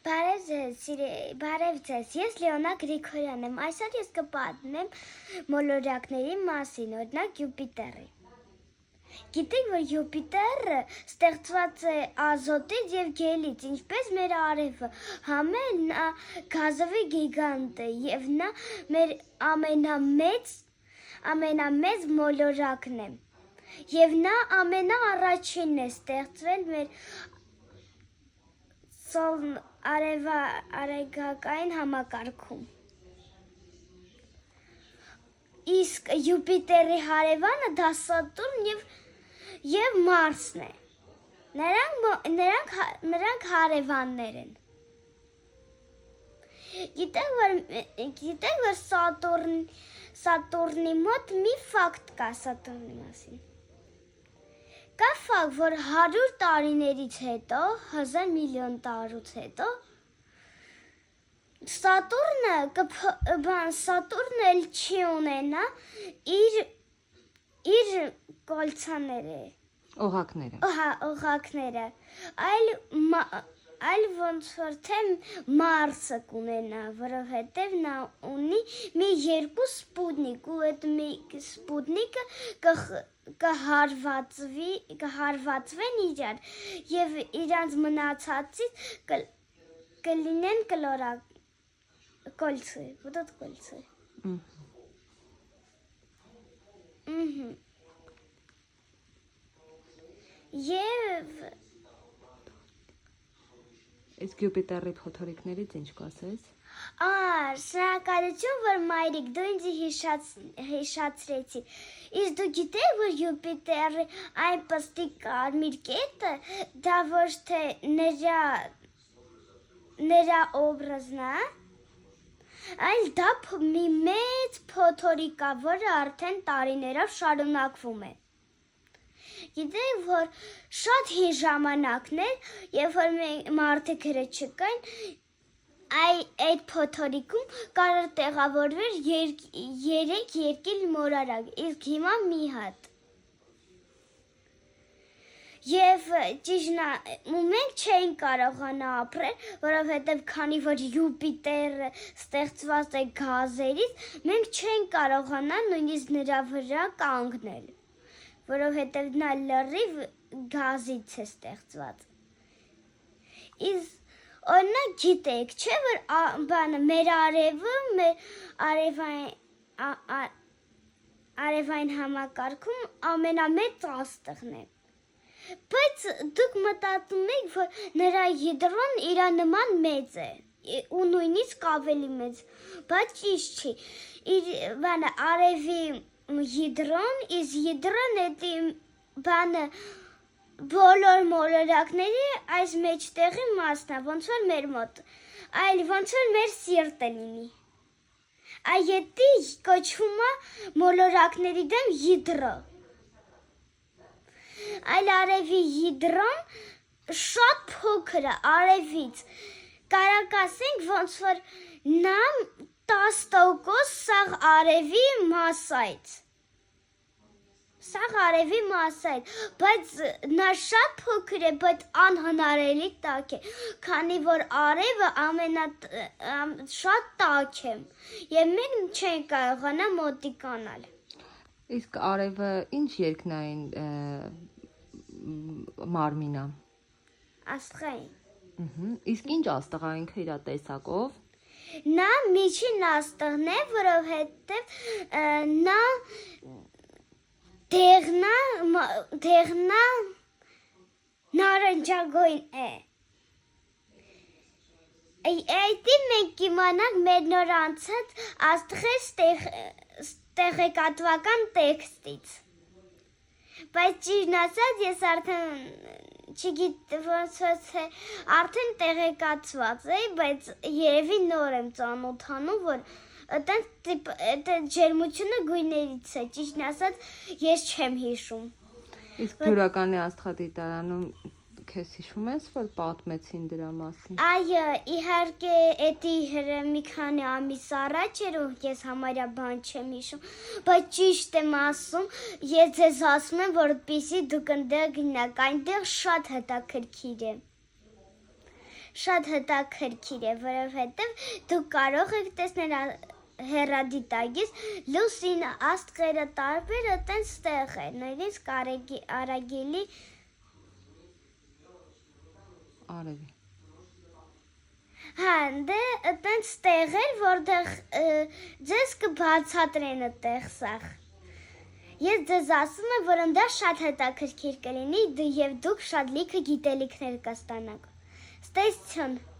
Բարև ձեզ, ես Լեոնա Գրիգորյան եմ, այսօր ես կպատմեմ մոլորակների մասին, օրինակ Յուպիտերի։ Գիտեք, որ Յուպիտերը ստեղծված է ազոտից և գելից, ինչպես մեր արևը, համը նա գազովի գիգանտ է և նա մեր ամենամեծ մոլորակն է և նա ամենաառաջինն է ստեղծվել մեր արևային համակարգում։ Իսկ Յուպիտերի հարևանը դա Սատուրն և Մարսն է։ Նրանք հարևաններ են։ Գիտեք, որ Սատուրնի մոտ մի ֆակտ կա Սատուրնի մասին։ Կա ֆակտ, որ 100 տարիներից հետո, 1000 միլիոն տարուց հետո, Սատուրնը էլ չի ունենա իր կոլցաները, օղակները, այլ ոնց որ թե Մարսը կունենա, որովհետև նա ունի մի 2 սպուտնիկ ու այդ մի սպուտնիկը կհարվածվեն իրար և իրանց մնացածից կլինեն կոլցը, вот это կոլցը։ Եվ Իսկ Յուպիտերի փոթորիկներից ինչ կասես։ Շնորհակալություն, որ մայրիկ դու ինձ հիշացրեցի։ Իսկ դու գիտեք, որ Յուպիտերի այն պստիկ կարմիր կետը, դա ոչ թե նրա օբրազն է, այլ դա մի մեծ փոթորիկ է, որը արդեն տարիներով շարունակվում է։ Գիտեք, որ շատ հին ժամանակներ, երբ որ մարդիկ հրը չկային, այդ փոթորիկում կարող տեղավորվեր 3 երկիր մորարակ, իսկ հիմա մի հատ։ Եվ մենք չէինք կարողանա ապրել, որովհետև քանի որ Յուպիտերը ստեղծված է գազերից, մենք չէինք կարողանա նույնիսկ նրա վրա կանգնել, որովհետև նա լրիվ գազից է ստեղծված։ Իսկ օրինակ գիտեք, չէ՞ որ մեր արևը, մեր արևային համակարգում ամենամեծ աստղն է։ Բայց դուք մտածում եք, որ նրա յդրոն իրա նման մեծ է ու նույնիսկ ավելի մեծ, բայց ճիշտ չի։ Արևի յդրոն, իսկ յդրոն էդի բանը բոլոր մոլորակների այս մեջտեղի մասն է, ոնց որ մեր մոտ, այլ ոնց որ մեր սիրտը լինի։ Այդի կոչվում է մոլորակների դեմ յդրո։ Այլ արևի յդրոն շատ փոքր է արևից, կարող ասենք ոնց որ նա 10% սաղ արևի մասայից, բայց նա շատ փոքր է, բայց անհնարելի տաք է, քանի որ արևը շատ տաք է, և մենք չենք կարողանա մոտիկանալ։ Իսկ արևը ինչ երկնային մարմին է։ Աստղային։ Իսկ ինչ աստղ է ինքը իր տեսակով։ Նա միջին աստղն է, որովհետև նա դեղնա նարնջագույն է։ Այդի մենք կիմանանք մեր նոր անցած աստղեր տեղեկատվական տեքստից։ Բայց ճիշտն ասած, ես արդեն տեղեկացված էի, բայց երևի նոր եմ ծանոթանում, որ այդ ջերմությունը գույներից է, ճիշտն ասած, ես չեմ հիշում։ Իսկ Գյուրականի աստղադիտարանում քեզ հիշում ես, որ պատմեցին դրա մասին։ Այո, իհարկե, էդի մի քանի ամիս առաջ էր ու ես համարյա բան չեմ հիշում, բայց ճիշտ եմ ասում, ես ձեզ ասում եմ, որպեսզի դուք ընդեղ գնաք, այնտեղ շատ հետաքրքիր է։ շատ հետաքրքիր է, որովհետև դուք կարող եք տեսնել հեռադիտակից լուսին աստղերը տարբեր այտենց տեղեր, նույնիսկ Արագիլի Արևի։ Հա, դե այտենց տեղեր, որտեղ ձեզ կբացատրեն այդտեղ սաղ։ Ես ձեզ ասում եմ, որ դա շատ հետաքրքիր կլինի եւ դուք շատ լիքը գիտելիքներ կստանաք։ Stay tuned.